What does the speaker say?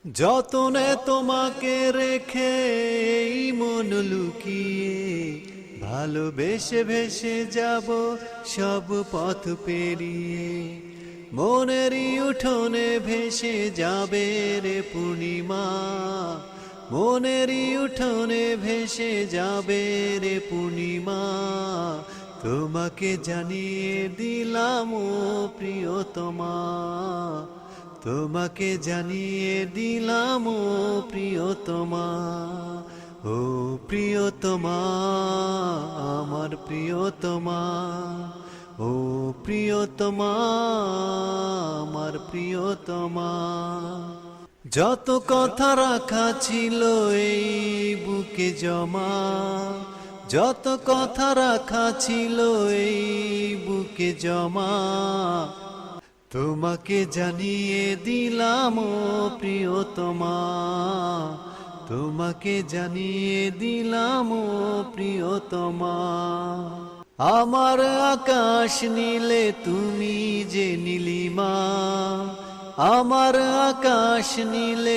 যতনে তোমাকে রেখে এই মন লুকিয়ে ভালোবেসে ভেসে যাব সব পথ পেরিয়ে। মনেরই উঠোনে ভেসে যাবে রে পূর্ণিমা, মনেরই উঠোনে ভেসে যাবে রে পূর্ণিমা। তোমাকে জানিয়ে দিলাম ও প্রিয়তমা, তোমাকে জানিয়ে দিলাম ও প্রিয়তমা। ও প্রিয়তমা, আমার প্রিয়তমা, ও প্রিয়তমা, আমার প্রিয়তমা। যত কথা রাখা ছিল এই বুকে জমা, যত কথা রাখা ছিল এই বুকে জমা, তোমাকে জানিয়ে দিলাম ও প্রিয়তমা, তোমাকে জানিয়ে দিলাম ও প্রিয়তমা। আমার আকাশ নীলে তুমি যে নীলিমা, আমার আকাশ নীলে